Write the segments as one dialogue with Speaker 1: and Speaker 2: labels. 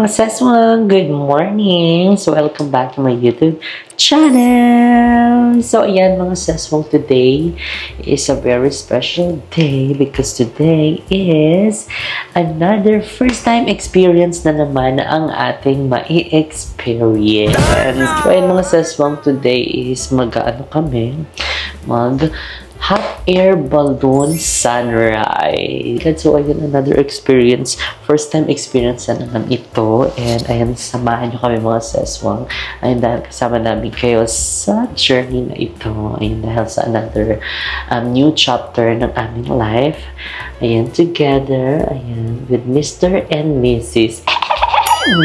Speaker 1: mga seswang! Good morning! So, welcome back to my YouTube channel! So, ayan mga seswang, today is a very special day because today is another first time experience na naman ang ating mai-experience. So, ayan mga seswang, today is mag-ano hot air balloon sunrise. So, ayun, another experience. First time experience na naman ito. And, ayan, samahan nyo kami mga seswang. Ayun, dahil kasama namin kayo sa journey na ito. Ayun, dahil sa another new chapter ng aming life. Ayan, together. Ayan, with Mr. and Mrs.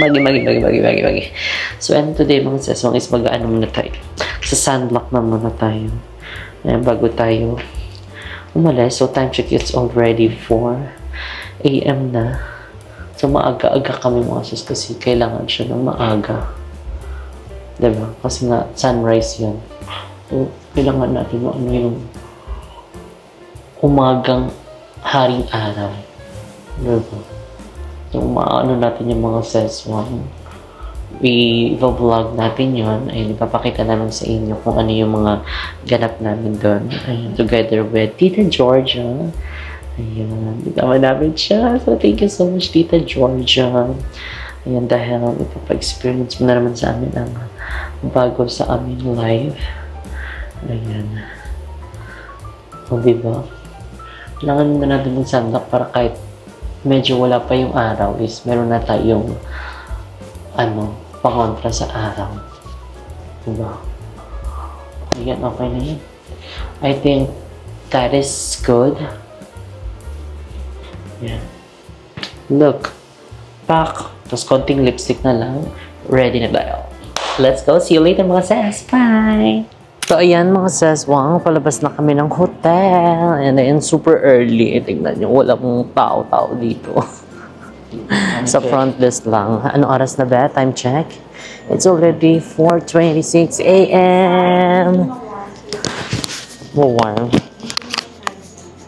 Speaker 1: Magi. So, and today mga seswang is mag-ano muna tayo. Sa sunblock na muna tayo. Ayan, bago tayo umalis. So, time check, it's already 4 AM na. So, maaga-aga kami mga sis kasi kailangan siya ng maaga. Diba? Kasi nga, sunrise yan. So, kailangan natin yung umagang haring araw. Diba? So, umaano natin yung mga seswang. I-vlog natin yun. Ayun, ipapakita namin sa inyo kung ano yung mga ganap namin doon. Ayun, together with Tita Georgia. Ayun, ikama namin siya. So, thank you so much, Tita Georgia. Ayun, dahil ipapa-experience mo na naman sa amin ang bago sa aming life. Ayun. O, diba? Kailangan na natin ng sunblock para kahit medyo wala pa yung araw is meron na tayong pangontra sa araw. Diba? Ayan, okay na yun. I think that is good. Yan. Look. Pak. Tapos konting lipstick na lang. Ready na tayo. Let's go. See you later mga ses. Bye! So, ayan mga seswang. Palabas na kami ng hotel. And ayan, super early. Tingnan nyo. Walang tao-tao dito. Sa front desk lang. Ano oras na ba? Time check. It's already 4:26 AM. Warm.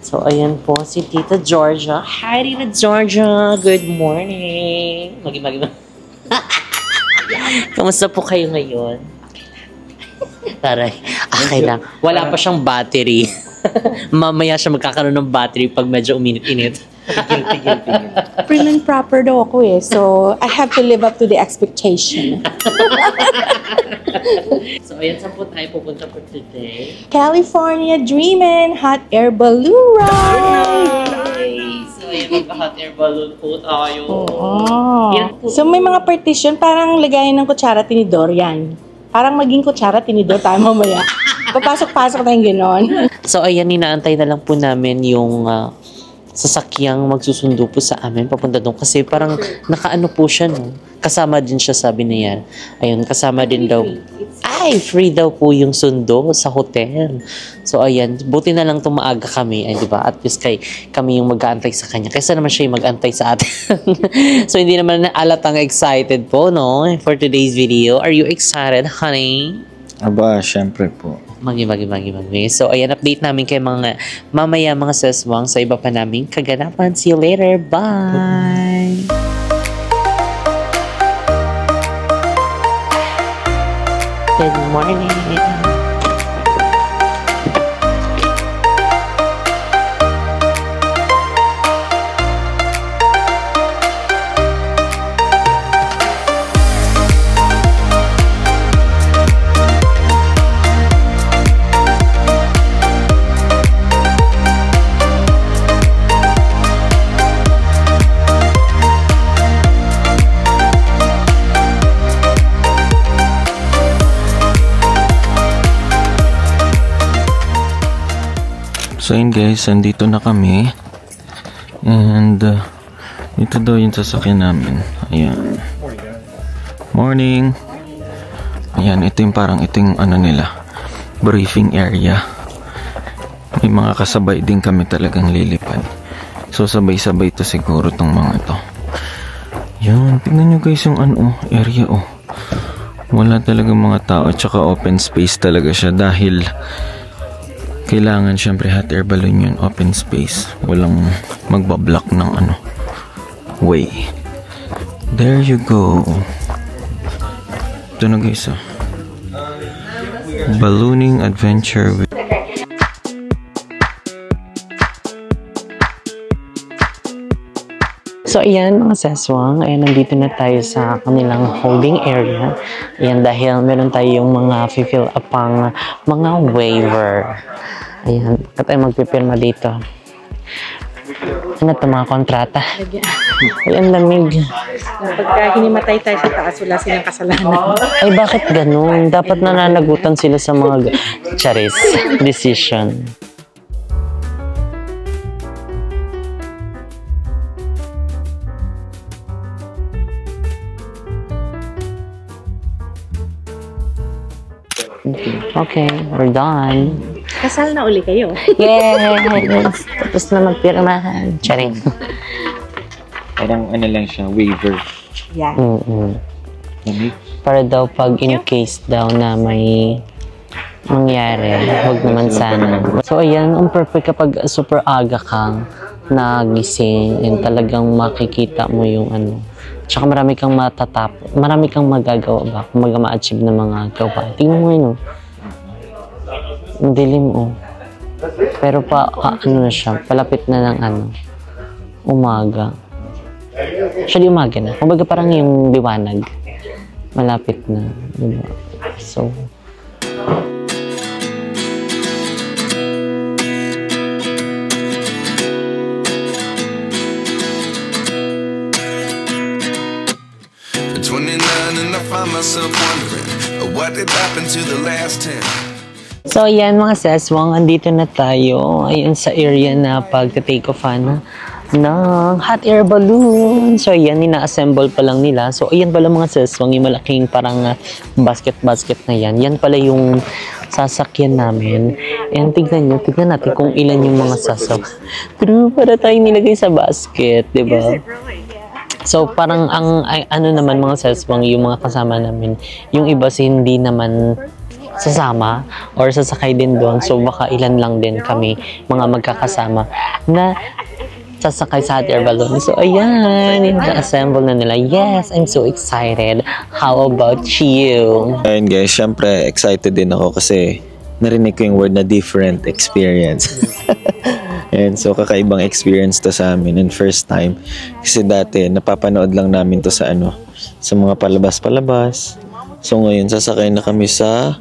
Speaker 1: So, ayan po si Tita Georgia. Hi, Tita Georgia. Good morning. Magi. Kamusta po kayo ngayon? Taray. Okay lang. Wala pa siyang battery. Mamaya siya magkakaroon ng battery pag medyo uminit-init. Tigil.
Speaker 2: Prim and proper daw ako eh. So, I have to live up to the expectation.
Speaker 1: So, ayan, saan po tayo pupunta for today?
Speaker 2: California Dreamin' Hot Air Balloon Ride!
Speaker 1: Nice! So, ayan, magka-hot air balloon po tayo.
Speaker 2: Oo. So, may mga partition, parang lagayan ng kutsara tinidor yan. Parang maging kutsara tinidor tayo mamaya. Papasok-pasok na yung gano'n.
Speaker 1: So, ayan, inaantay na lang po namin yung sasakyang magsusundo po sa amin papunta doon kasi parang nakaano po siya, no? Kasama din siya, sabi niya. Ayun, kasama din daw. Ay, free daw po yung sundo sa hotel. So, ayan, buti na lang tumaaga kami, ay, diba? At least kami yung mag-aantay sa kanya. Kaysa naman siya yung mag-aantay sa atin. So, hindi naman alatang excited po, no? For today's video. Are you excited, honey?
Speaker 3: Aba, syempre po.
Speaker 1: Magi. So, ayan, update namin kay mga mamaya mga seswang sa iba pa naming kaganapan. See you later. Bye! Good morning!
Speaker 3: So yun guys, andito na kami. And ito daw yung sasakyan namin. Ayan. Morning. Ayan, ito yung parang ano nila, briefing area. May mga kasabay din kami talagang lilipad. So sabay-sabay to siguro tong mga to. Yan, tingnan nyo guys yung area oh. Wala talagang mga tao, tsaka open space talaga siya dahil kailangan syempre hot air balloon yun, open space, walang magbablock ng way. There you go. Ito na guys, oh. Ballooning adventure with...
Speaker 1: So, ayan mga seswang, ayan, nandito na tayo sa kanilang holding area. Ayan, dahil meron tayong mga fill up pang mga waiver. Ayan, at tayo magpipirma dito. Ano ito mga kontrata? Ayan, lamig.
Speaker 2: Pagka hinimatay tayo sa taas, wala silang kasalanan.
Speaker 1: Ay, bakit ganun? Dapat nananagutan sila sa mga charis decision. Okay, we're done.
Speaker 2: Kasal na uli kayo.
Speaker 1: Yes! Tapos na magpirmahan. Charing.
Speaker 3: Parang ano lang siya, waiver.
Speaker 2: Yeah.
Speaker 1: Para daw pag in case daw na may mangyari, huwag naman sana. So ayan, ang perfect kapag super aga kang nagising and talagang makikita mo yung ano. Tsaka marami kang marami kang magagawa ba kung ma-achieve na mga gawa. Tingnan mo yun, oh. Ang dilim, oh. Pero ano na siya, palapit na ng ano, umaga. Actually, umaga na. Kumbaga parang yung liwanag. Malapit na. Diba? So, so, yan mga seswang, andito na tayo. Ayun sa area na pag-take off na ng hot air balloon. So, ayan, nina-assemble pa lang nila. So, ayan pala mga seswang, yung malaking parang basket na yan. Yan pala yung sasakyan namin. And tignan natin kung ilan yung mga sasakyan. True, para tayong nilagay sa basket, diba? So, parang ang ano naman mga seswang, yung mga kasama namin, yung iba hindi naman sasama or sasakay din doon. So, baka ilan lang din kami, mga magkakasama, na sasakay sa hot air balloon. So, ayan, assemble na nila. Yes, I'm so excited. How about you?
Speaker 3: Ayun guys, syempre excited din ako kasi narinig ko yung word na different experience. And so, kakaibang experience to sa amin and first time. Kasi dati, napapanood lang namin to sa sa mga palabas-palabas. So, ngayon, sasakay na kami sa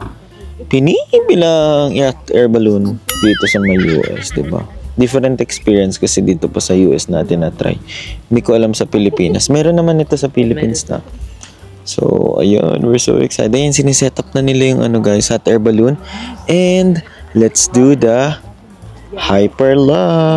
Speaker 3: pinibilang air balloon dito sa may US, diba? Different experience kasi dito pa sa US natin na-try. Hindi ko alam sa Pilipinas. Meron naman ito sa Philippines na. So, ayun, we're so excited. Ayun, siniset up na nila yung guys, hot air balloon. And, let's do the hyperlapse.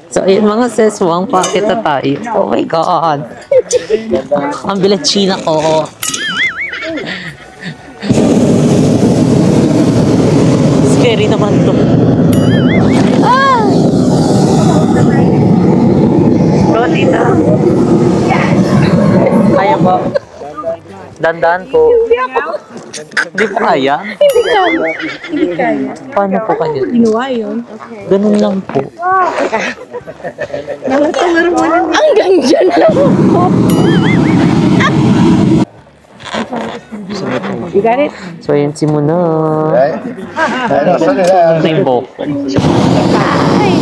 Speaker 1: So, ayun mga seswang, pakita tayo. Oh my God! Ang bilatsina ko. Scary naman to. Ah! Go, tita. Kaya po. Dandan po. Hindi po kaya?
Speaker 2: Hindi kaya.
Speaker 1: Paano po kaya?
Speaker 2: Ginawa yun.
Speaker 1: Ganun lang po.
Speaker 2: Hanggang dyan lang ako. You got it?
Speaker 1: So, ayan si Muna. Ito yung vocal.
Speaker 2: Bye!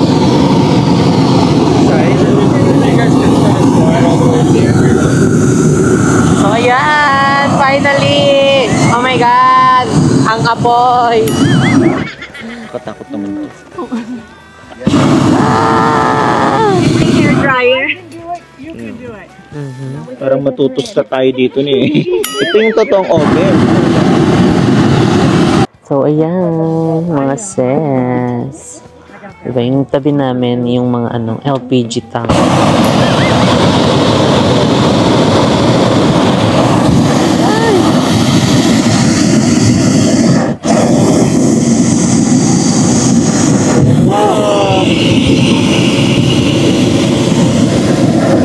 Speaker 2: boy!
Speaker 3: Katakot naman ito.
Speaker 2: Hair dryer.
Speaker 3: Parang matutos ka tayo dito ni. Ito yung totoong oven.
Speaker 1: So, ayan, mga sis. Diba, yung tabi namin, yung mga LPG tank.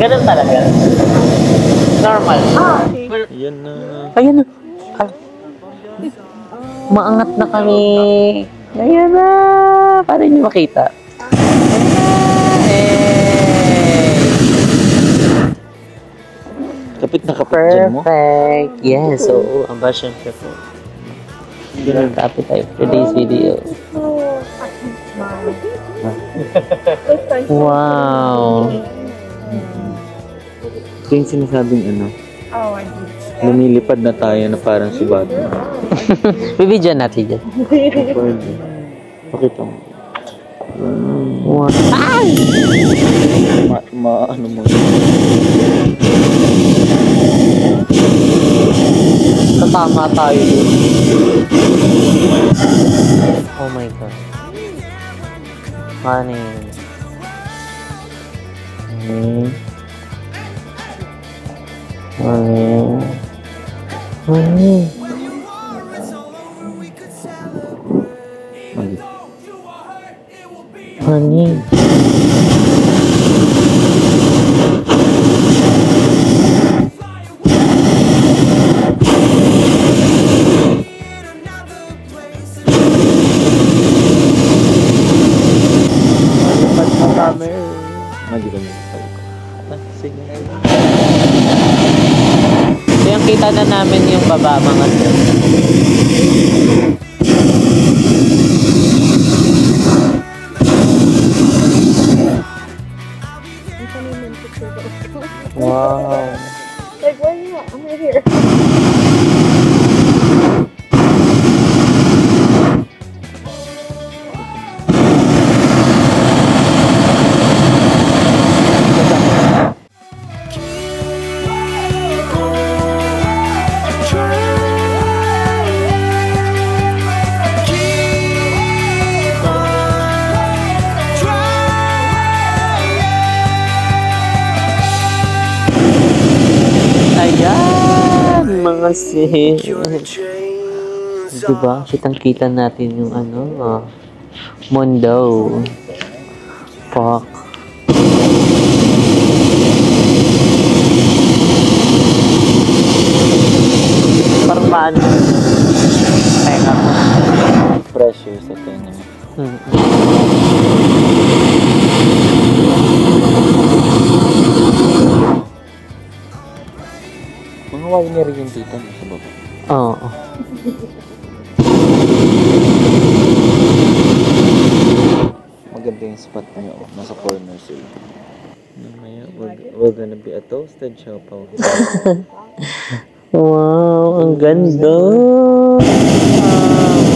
Speaker 1: Ganun talaga. Normal.
Speaker 3: Yan na.
Speaker 1: Ayan na. Maangat na kami. Ayan na. Para niyo makita.
Speaker 3: Kapit na kapit dyan mo.
Speaker 1: Perfect. Yes. So, aba, syempre po. Tapos tayo for today's video. Wow.
Speaker 3: Ito yung sinasabing lumilipad na tayo na parang si Batman.
Speaker 1: Bibidyan natin dyan.
Speaker 3: Pwede. Pakita mo.
Speaker 1: Wow. Ay!
Speaker 3: Ano mo?
Speaker 1: Tatama tayo dun. Oh my God. Honey. Honey. Honey. So yung kita na namin yung baba mga sis. Wow.
Speaker 2: Like, where are you at? I'm right here.
Speaker 1: Ayan, mga sis. Diba? Kitang-kita natin yung mundo. Fuck. Parang paano? Kaya nga po.
Speaker 3: Pressure sa tenga. Mga winery yung dito sa baba.
Speaker 1: Oo.
Speaker 3: Maganda yung spot na yun. Nasa corner sila. Namaya, we're gonna be a toasted siopaw.
Speaker 1: Wow, ang ganda. Oh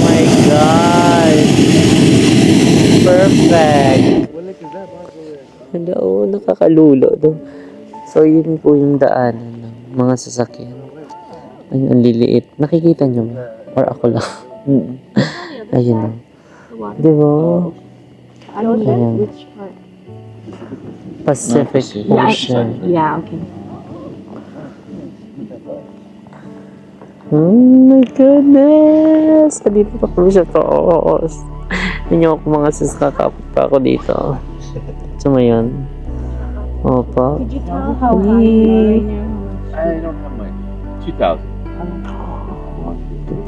Speaker 1: my God. Perfect. Ganda, nakakalulo. So, yun po yung daanan ng mga sasakyan. Ayun, ang liliit. Nakikita nyo ba? Or ako lang? Ayun na. Diba? Ayan. Pacific Ocean.
Speaker 2: Yeah, okay.
Speaker 1: Oh my goodness! Dito pa kami sa taas. Hindi ako mga sis, kakapit pa ako dito. So ngayon. Opa.
Speaker 2: Could you tell how high you are in your house?
Speaker 4: I don't have much.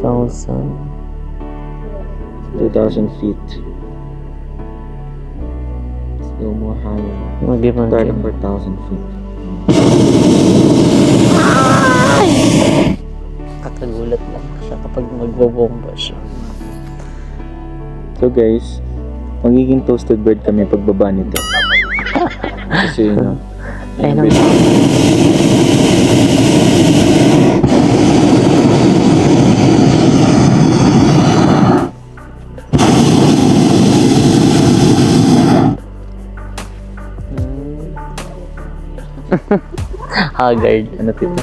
Speaker 4: 2,000.
Speaker 3: 2,000 feet. Let's go more higher.
Speaker 1: Mag-imagine.
Speaker 3: 34,000 feet.
Speaker 1: Kakagulat lang siya kapag magbobomba siya.
Speaker 3: So guys, magiging toasted bird kami pagbaba nito. Kasi
Speaker 1: Ayun ang Haggard.
Speaker 3: Ano tito?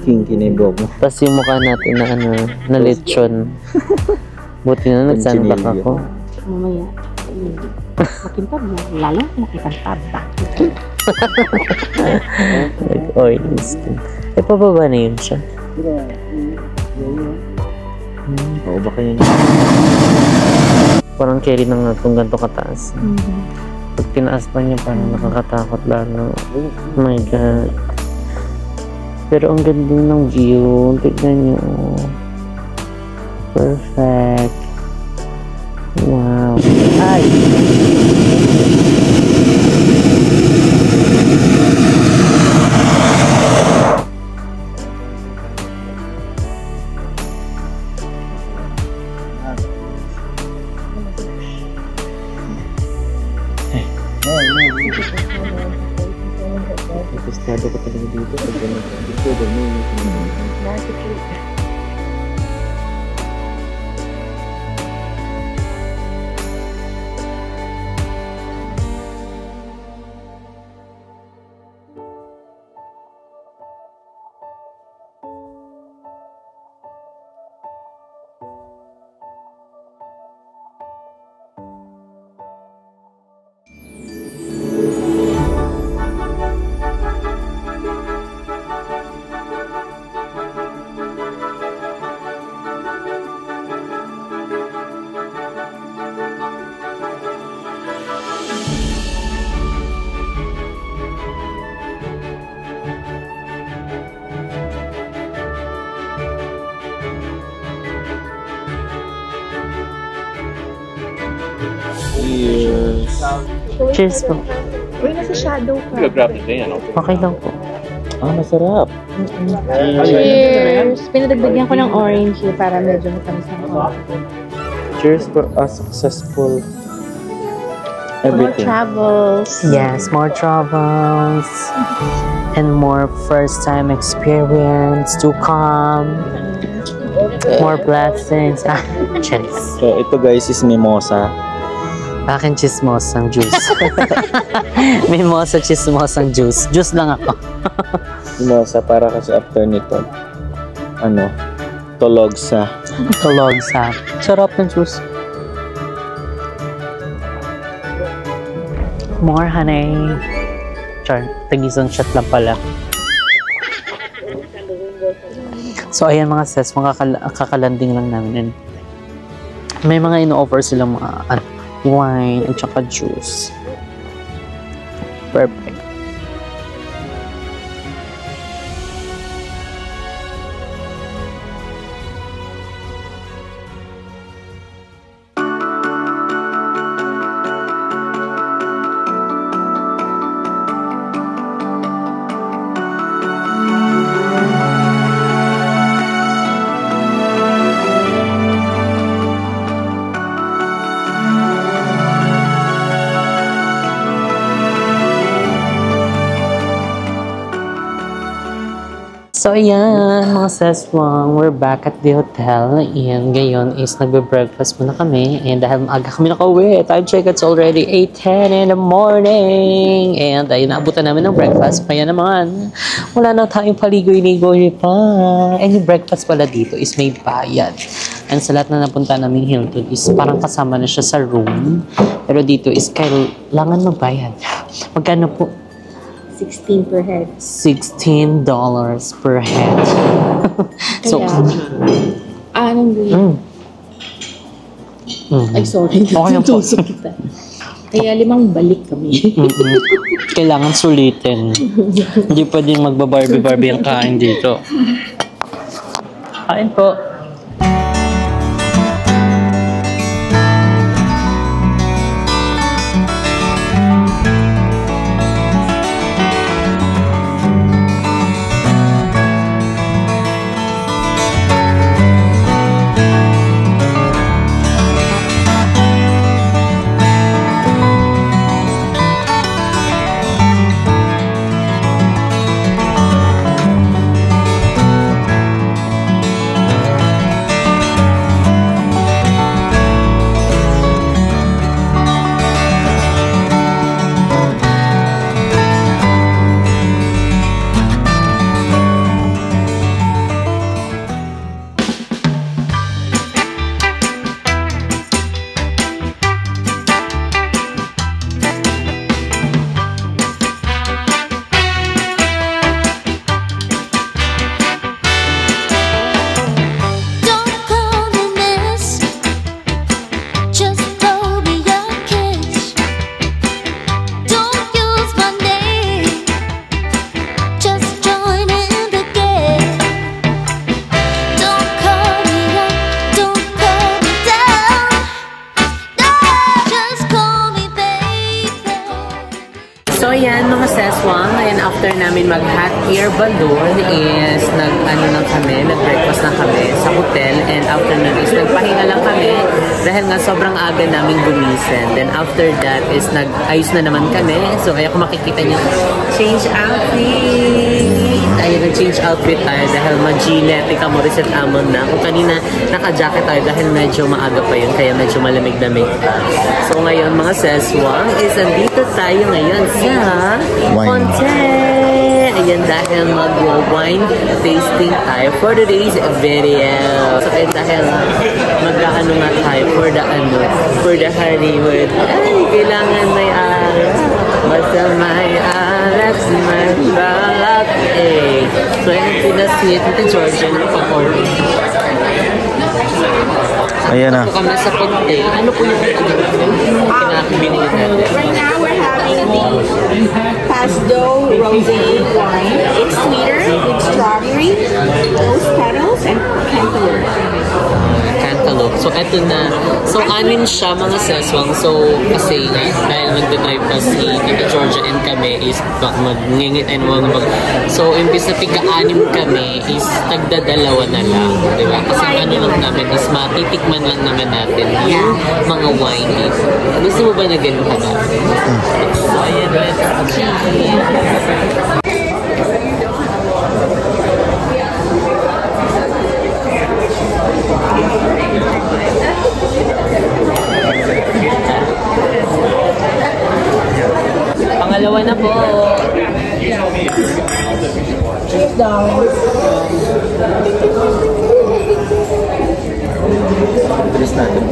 Speaker 3: Kinky na yung buhok mo.
Speaker 1: Tapos yung mukha natin na ano, na lechon. Buti na nag-sunblock ako.
Speaker 2: Mamaya. Makintab mo. Lalo makikantab.
Speaker 1: Nag-oily skin. Eh, pababa na yun siya.
Speaker 3: Oo, baka yun.
Speaker 1: Parang carry na nga kung ganito kataas. Pag tinaas pa niya, parang nakakatakot lalo. Oh my God. Pero ang ganda ng view. Tignan niyo. Perfect. Wow. Ay!
Speaker 3: Gustado ko talaga dito. Pag gano'n. Gusto ko mo. Cheers.
Speaker 1: Cheers po.
Speaker 2: Uy, nasa shadow ka.
Speaker 4: Grab the thing, ano?
Speaker 1: Okay lang po.
Speaker 3: Ah, masarap.
Speaker 2: Cheers! Pinadagdagan ko ng orange para medyo matamis ako.
Speaker 3: Cheers for a successful
Speaker 2: More
Speaker 3: everything.
Speaker 2: travels.
Speaker 1: Yes, more travels and more first-time experience to come. More blessings. Ah, cheers.
Speaker 3: So, ito guys is mimosa.
Speaker 1: Akin chismosang juice. Mimosa chismosang juice. Juice lang ako.
Speaker 3: Mimosa para kasi after nito, ano, tulog sa.
Speaker 1: Tulog sa. Sarap ng juice. More honey. Char, tagisang shot lang pala. So, ayan mga sis, mga kakalanding lang namin. And may mga ino-offer silang mga wine at saka juice. Perfect. So, ayan, mga seswang, we're back at the hotel. And ngayon is nagbe-breakfast muna kami. And dahil maaga kami nakauwi, time check, it's already 8:10 in the morning. And ayun, naabutan namin ng breakfast. Kaya naman, wala na tayong paligoy-ligoy pa. And yung breakfast pala dito is may bayad. And sa lahat na napunta namin Hilton is parang kasama na siya sa room. Pero dito is kailangan magbayad. Magkano po?
Speaker 2: 16 per head.
Speaker 1: $16 per head. So,
Speaker 2: Anong gawin? Ay, sorry.
Speaker 1: Okay lang po.
Speaker 2: Tusok kita. Kaya 5 balik kami.
Speaker 1: Kailangan sulitin. Hindi pwedeng magba-barbie-barbie ang kain dito. Kain po. after namin mag-hot air balloon is nag-breakfast na kami sa hotel, and after nun is nagpahinga lang kami dahil nga sobrang aga namin gumising. Then after that is nag-ayos na naman kami. So kaya kung makikita nyo, change outfit! Ayun, nag-change outfit tayo dahil mag-gilet, ika mo reset amon na. Kung kanina naka-jacket tayo dahil medyo maaga pa yun, kaya medyo malamig-lamig pa. So ngayon mga seswang is andito tayo ngayon sa Fontaine. Ayan, dahil mag-wine tasting tayo for today's video. So kaya dahil magkaano nga tayo for the Hollywood. Ay, kailangan may aras. Basta may aras, may balat. Eh. So ayan, pinasit ito Georgia na pag-order.
Speaker 3: Ayan na.
Speaker 1: Ito kami sa Fontaine. Ano po yung pinakabili natin?
Speaker 2: Right now, we're having the Pasdo Rosé wine. It's sweeter with strawberry, rose petals, and cantaloupe.
Speaker 1: Cantaloupe. So, eto na. So, anin siya mga seswang. So, kasi nga, dahil nagdadrive pa si Tita Georgia and kami is mag-ngingit and mag. So, imbis na tika-anim kami is tagdadalawa na lang. Diba? Kasi ano lang namin is matitikman lang naman natin yung mga wine. Gusto mo ba na ganun ka na? So, ayan, let's cheers! Pangalawa na po.
Speaker 2: Cheers, darling.
Speaker 3: Bilis natin.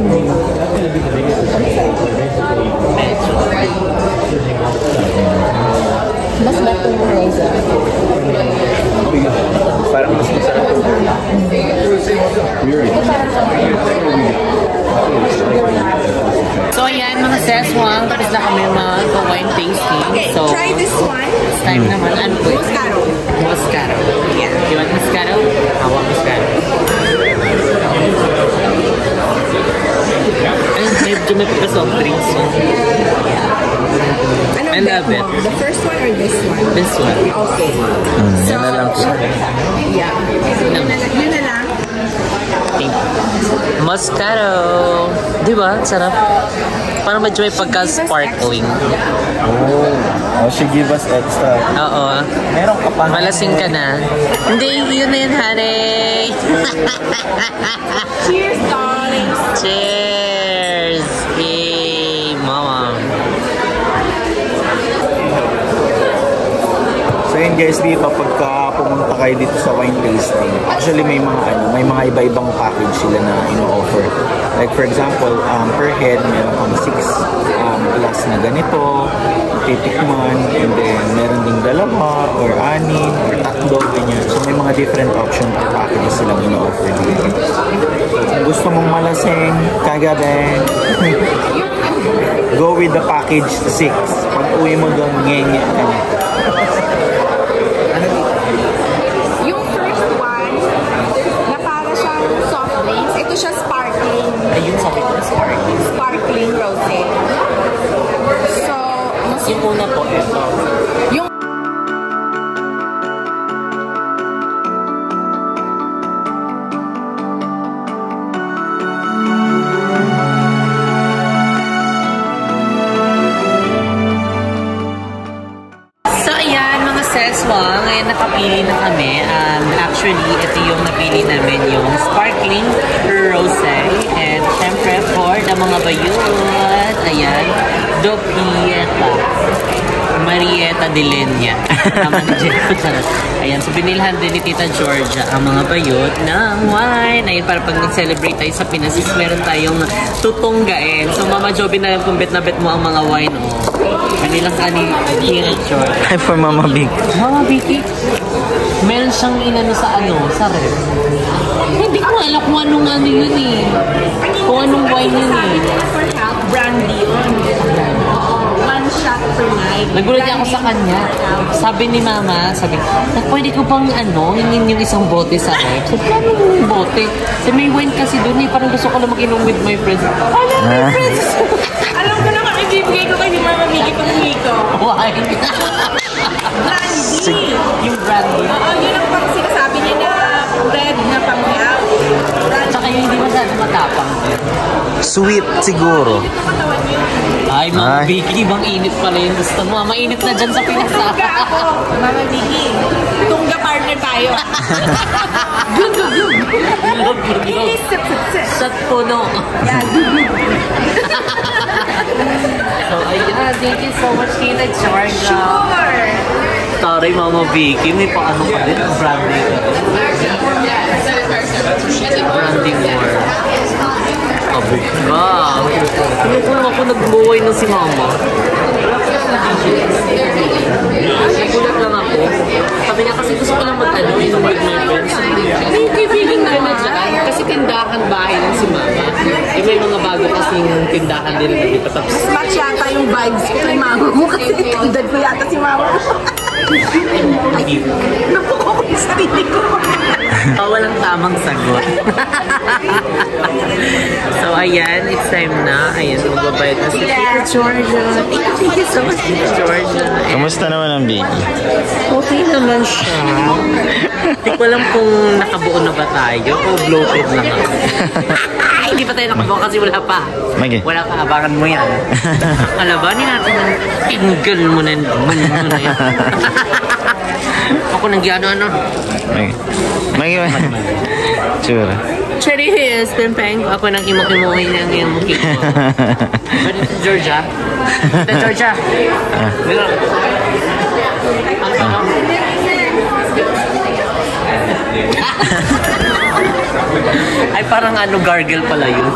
Speaker 2: Mas better yung rosé.
Speaker 3: Parang mas masarap.
Speaker 1: So, ayan mga seswang. Tapos na kami mag-wine tasting.
Speaker 2: Okay,
Speaker 1: So,
Speaker 2: try this one.
Speaker 1: it's time naman. Ano po?
Speaker 2: Moscato.
Speaker 1: Moscato.
Speaker 2: Yeah.
Speaker 1: You want Moscato? I want Moscato. Ay, medyo may pagka-soft drinks. I love it.
Speaker 2: The first one or this one?
Speaker 1: This one.
Speaker 2: Okay.
Speaker 3: Yan na lang po.
Speaker 2: Yeah. Yun na lang.
Speaker 1: Moscato. Di ba? Sarap. Parang medyo may pagka-sparkling.
Speaker 3: Oh, she give us extra.
Speaker 1: Oo.
Speaker 3: Meron ka pa.
Speaker 1: Malasing ka na. Hindi, yun na yun, honey.
Speaker 2: Cheers, darlings.
Speaker 1: Cheers! Hey, mama.
Speaker 3: So yun guys, di ba pagka pumunta kayo dito sa wine tasting, actually may mga iba-ibang package sila na ino-offer. Like for example, per head meron kang 6 glass na ganito, titikman, and then meron ding 2 or 6 or 3, ganyan. So may mga different option na packages silang ino-offer dito. Kung gusto mong malasing kagabi, go with the package 6. Pag uwi mo doon, ngenge ka niya.
Speaker 2: Yung first one, na para siyang soft drinks, ito siya sparkling.
Speaker 1: Ayun, sabi ko, sparkling.
Speaker 2: Sparkling rosé. So, mas
Speaker 1: Yung una po, ito.
Speaker 2: yung
Speaker 1: So, ayan, mga seswang. Ngayon, nakapili na kami. Actually, ito yung napili namin, yung sparkling rosé. And, syempre, for the mga bayot, ayan, Dopieta. Marieta de Lenya. Tama na dyan. Ayan, so binilhan din ni Tita Georgia ang mga bayot ng wine. Ayan, para pag nag-celebrate tayo sa Pinas, is meron tayong tutunggain. So, Mama Joby na lang kung bet na bet mo ang mga wine, oh. Kanilang Tita Georgia.
Speaker 3: Hi for Mama Big.
Speaker 1: Mama Vicky, meron siyang inano sa ref. Hindi ko alam kung anong ano yun eh. Kung anong wine yun eh.
Speaker 2: for health, brandy yun. One shot per night.
Speaker 1: Nagulat ako sa kanya. Sabi ni Mama, pwede ko bang hingin yung isang bote sa ref? Sabi, ano yung bote? Sabi, may wine kasi doon eh. Parang gusto ko lang mag-inom with my friends. Alam, my friends!
Speaker 2: Alam ko na kung ibibigay ko kay Mama Vicky Rico.
Speaker 1: Wine.
Speaker 2: Brandy.
Speaker 1: Yung brandy.
Speaker 2: Oo, yun ang pang sinasabi niya na red na pangyaw.
Speaker 1: Tsaka yung hindi masyado matapang.
Speaker 3: Sweet siguro.
Speaker 2: Katawan niyo.
Speaker 1: Ay, Mama
Speaker 3: Ay.
Speaker 1: Vicky, bang init pala yung gusto mo. Mainit na dyan sa Pinas.
Speaker 2: Tungga ako. Mama Vicky. Tungga partner tayo.
Speaker 1: Sa puno. So, ayun. Thank you so much, Tita Georgia.
Speaker 2: Sure.
Speaker 1: Taray, Mama Vicky. May paano ka din? Branding ka din. Branding more. Kabog ka. Hindi ko lang ako nagbuhay na si Mama. Nagulat lang ako. Sabi niya kasi gusto ko lang mag-ano, yung with my friends. May kaibigan ka na dyan. Kasi tindahan bahay ng si Mama. Eh, may mga bago kasing tindahan din na dito. Tapos,
Speaker 2: Mas match yata yung vibes ko kay mama mo kasi edad ko yata si mama mo. Napuko ko yung sarili ko.
Speaker 1: walang tamang sagot. So, ayan. It's time na. Ayan, magbabayad na si Tita Georgia. Thank you so much, Tita Georgia.
Speaker 3: Kamusta naman ang baby?
Speaker 1: Okay naman siya. Hindi ko alam kung nakabuo na ba tayo o bloated lang ako. Ay, hindi pa tayo nakabuo kasi wala pa.
Speaker 3: Magi.
Speaker 1: Wala pa, abangan mo yan. Alabanin natin ang tinggal mo na yan. Ako nang ano.
Speaker 3: Magi. Sure.
Speaker 1: Cherry Hills, Pimpeng. Ako nang imok-imokin ng imukin ko. But it's Georgia. Ito Georgia. Ay, parang ano, gargle pala yun.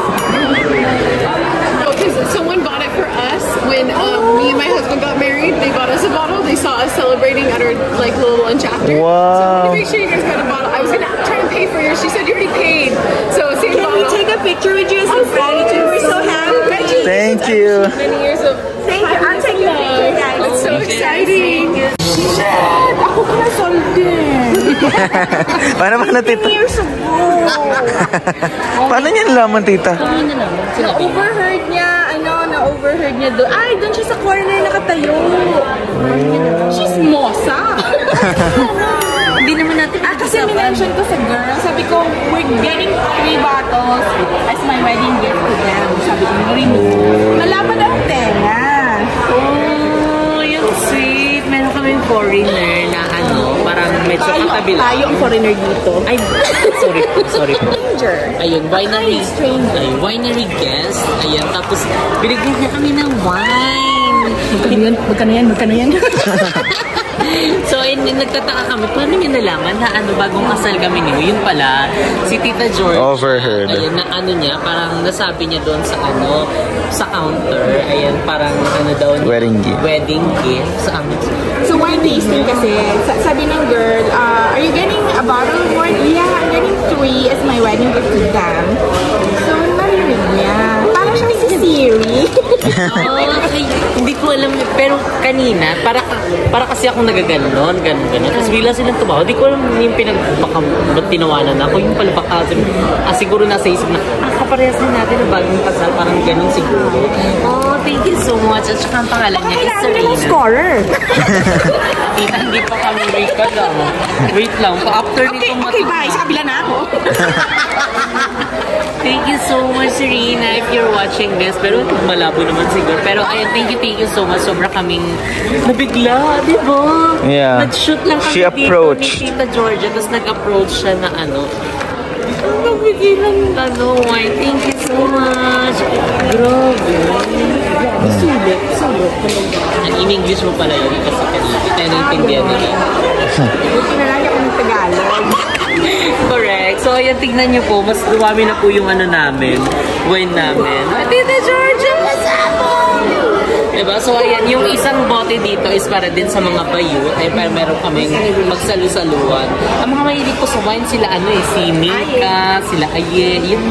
Speaker 5: Because someone bought it for us when me and my husband got married. They bought us a bottle. They saw us celebrating at our like little lunch after. So I wanted to make sure you guys got a bottle. I was gonna try and pay for yours. She said you already paid. So same
Speaker 2: Can we
Speaker 5: bottle.
Speaker 2: take a picture with you as a gratitude? We're so happy.
Speaker 3: Thank you.
Speaker 5: Many years of
Speaker 2: Thank you. I'm taking a picture, guys.
Speaker 5: It's so exciting.
Speaker 2: Shit! Ako ka na din.
Speaker 3: Paano ba na, tita?
Speaker 2: Years ago.
Speaker 3: Paano niya nalaman, tita?
Speaker 2: Na-overheard niya doon. Ay, doon siya sa corner nakatayo.
Speaker 5: Chismosa.
Speaker 2: Hindi naman natin kasi minention ko sa girl. Sabi ko, we're getting 3 bottles as my wedding gift to them. Sabi ko, malaman ang tenga.
Speaker 1: Oh, yung sweet. Meron kaming foreigner na ano, parang medyo katabi lang.
Speaker 2: Tayo ang foreigner dito.
Speaker 1: Ay, sorry po.
Speaker 2: Stranger.
Speaker 1: Ayun, winery.
Speaker 2: Stranger.
Speaker 1: Ayun, winery guest. Ayun, tapos binigyan niya kami ng wine.
Speaker 2: Magkano yan?
Speaker 1: So, nagtataka kami, paano niya nalaman na ano, bagong kasal kami niyo? Yun pala, si Tita George.
Speaker 3: Overheard.
Speaker 1: Ayun, na ano niya, parang nasabi niya doon sa ano, sa counter. Ayun, parang ano daw.
Speaker 3: Wedding gift.
Speaker 1: Wedding gift sa amin.
Speaker 2: So, wine tasting kasi, sabi ng girl, are you getting a bottle of wine? Yeah, I'm getting 3 as my wedding gift to them. So, narinig niya. Parang siya si Siri.
Speaker 1: Okay, hindi ko alam. Pero kanina, para kasi ako nagaganon, ganon. Tapos bigla silang tumawa. Hindi ko alam yung ba't tinawanan ako. Yung pala baka, siguro nasa isip na, kaparehas din natin na bagong kasal. Parang ganon siguro. Oh, thank you so much. At saka ang pangalan niya is Serena.
Speaker 2: Scorer.
Speaker 1: Tita, hindi pa kami wait ka lang. Wait lang. Pa-after nitong
Speaker 2: Okay, bye. Sa kabila na ako.
Speaker 1: Thank you so much, Serena, if you're watching this. Pero malabo naman siguro. Pero ayun, thank you so much. Sobra kaming nabigla, di ba?
Speaker 3: Yeah.
Speaker 1: Nag-shoot lang kami
Speaker 3: She approached.
Speaker 1: dito ni Tita Georgia. Tapos nag-approach siya na ano. Nabigay lang ano, wine. Thank you so much. Grabe. Sulit. Ang in-English mo pala yun kasi kanina. Tayo naintindihan nila.
Speaker 2: Buti na lang ako ng Tagalog.
Speaker 1: Correct. So, ayan, tignan nyo po. Mas dumami na po yung ano namin. Wine namin. Tita Georgia, kasama! Diba? So, ayan, yung isang bote dito is para din sa mga bayo. Ay, para meron kaming magsalu-saluan. Ang mga mahilig po sa wine, sila ano eh, si Mika, sila Aye. Yun,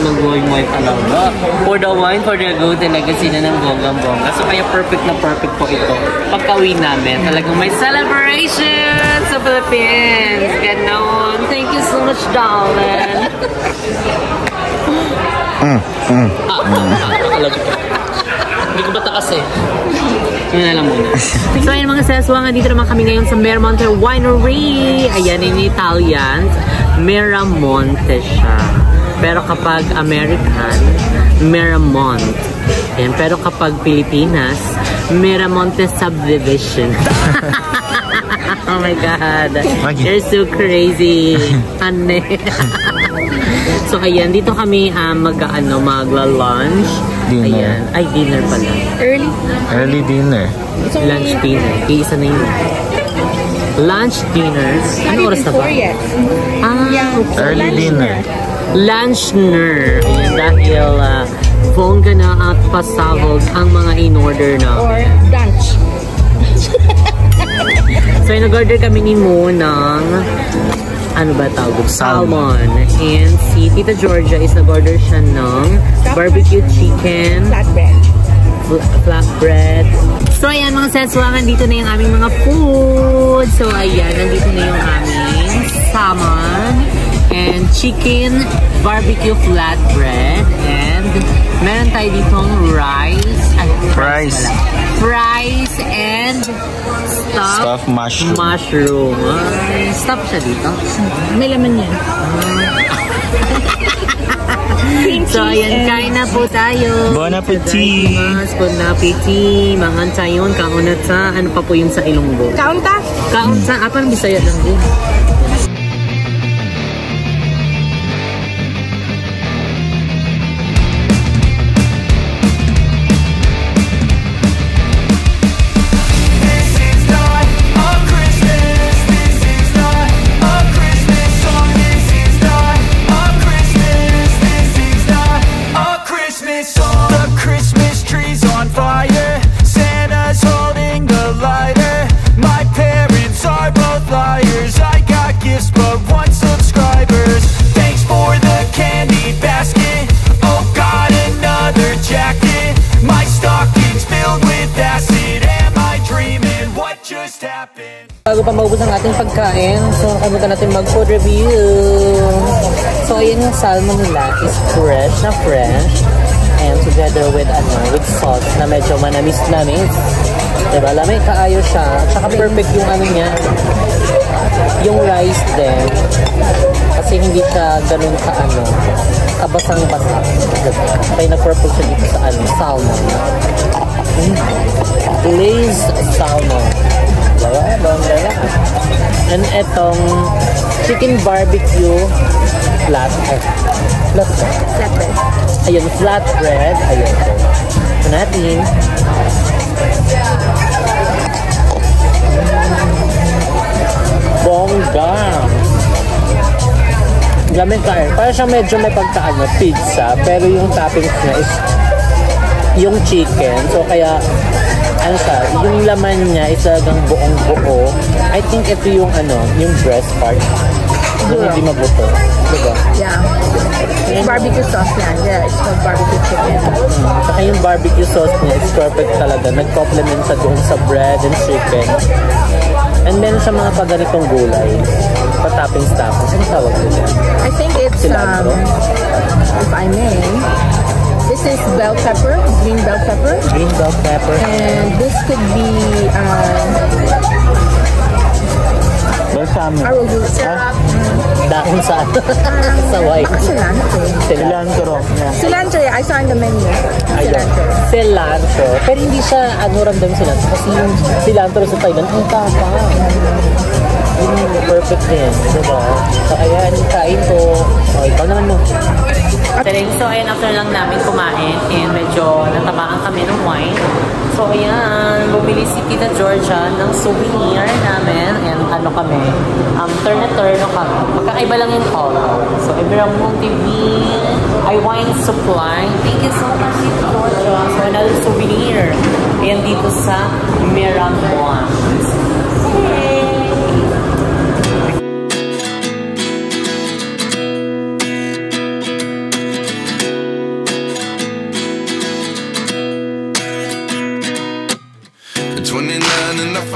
Speaker 1: mag-wine talaga. For the wine, for the go, talaga sila ng bonggang-bongga. So, kaya perfect na perfect po ito. Pagka-uwi namin, talagang may celebration sa Philippines. Ganon. Thank you so much, darling. Alam ko. Hindi ko batakas eh. Yun na lang muna.
Speaker 6: So ayun mga seswa, dito naman kami ngayon sa Miramonte Winery. Ayan, in Italian, Miramonte siya. Pero kapag American, Miramont. Ayan, pero kapag Pilipinas, Miramonte Subdivision. Oh my God. You're so crazy. Ane. So ayan, dito kami magla-lunch.
Speaker 3: Dinner.
Speaker 6: Ayan. Ay, dinner pala.
Speaker 3: Early dinner.
Speaker 6: Lunch dinner. Iisa na yun. Lunch dinner. Ano oras na ba?
Speaker 3: Early dinner.
Speaker 6: Lunchner. Ayan, dahil bongga na at pasabog ang mga in-order na.
Speaker 2: Or lunch.
Speaker 6: So, nag-order kami ni Mo ng ano ba tawag? Salmon. And si Tita Georgia is nag-order siya ng barbecue chicken.
Speaker 2: Flatbread.
Speaker 6: Flatbread. So, ayan mga seswa, nandito na yung aming mga food. So, ayan, nandito na yung aming salmon and chicken barbecue flatbread. And meron tayo ditong rice.
Speaker 3: Fries.
Speaker 6: Fries and
Speaker 3: Stuffed mushroom.
Speaker 6: Mushroom. Stuff siya dito.
Speaker 2: May laman yan.
Speaker 6: So, ayan, kain na po tayo.
Speaker 3: Bon appetit!
Speaker 6: Bon appetit! Mangan tayo, kaunat sa, ano pa po yung sa Ilonggo?
Speaker 2: Kaunta?
Speaker 6: Kaunat sa, parang Bisaya lang din. Bago pa maubos ang ating pagkain, so nakalimutan natin mag-food review. So ayan yung salmon nila is fresh na fresh. And together with sauce na medyo manamis-namis. Diba? Lamay kaayo siya. Tsaka perfect yung niya. Yung rice din. Kasi hindi siya ganun kabasang-basa. Diba? Kaya nag-purple siya dito sa salmon. Glazed salmon. And etong chicken barbecue flatbread. Ayun, flatbread. Ayun. Ito natin. Bongga. Gamit kain. Para siya medyo may pizza. Pero yung toppings niya is yung chicken. So kaya yung laman niya is talagang buong-buo. I think ito yung yung breast part. Yung hindi mabuto. Diba?
Speaker 2: Yeah. It's barbecue sauce yan. Yeah, it's called barbecue chicken.
Speaker 6: Saka yung barbecue sauce niya is perfect talaga. Nag-complement sa doon sa bread and chicken. And meron siya mga paganitong gulay. Pa-toppings-toppings. Ano tawag nila?
Speaker 2: I think it's, if I may, this is bell pepper, green bell pepper.
Speaker 6: Green bell pepper.
Speaker 2: And this could be arugula.
Speaker 6: Dahon sa sa white.
Speaker 2: Cilantro. Cilantro, yeah. I saw in the menu.
Speaker 6: Cilantro. Cilantro. Pero hindi siya ramdam cilantro. Kasi yung cilantro sa Thailand, ang tapa. Perfect din. Diba? So, ayan, kain to. O, ikaw naman mo. So, ayan, after lang namin kumain, and medyo natamaan kami ng wine. So, ayan, bumili si Tita Georgia ng souvenir namin. And kami, turn-turno kami. Magkakaiba lang yung color. So, Miramonte ay wine supply. Thank you so much, Tita Georgia. So, another souvenir. Ayan, dito sa Miramonte.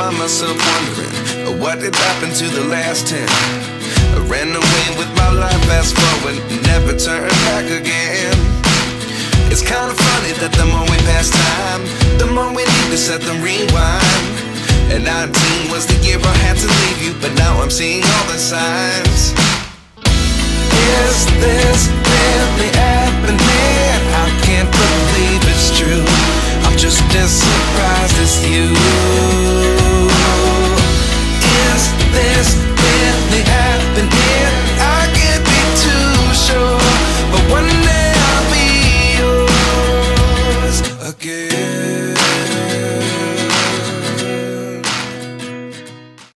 Speaker 7: Myself wondering what did happen to the last 10. I ran away with my life, fast forward, never turn back again. It It's kind of funny that the more we pass time, the more we need to set them rewind. And 19 was the year I had to leave you, but now I'm seeing all the signs. Is this really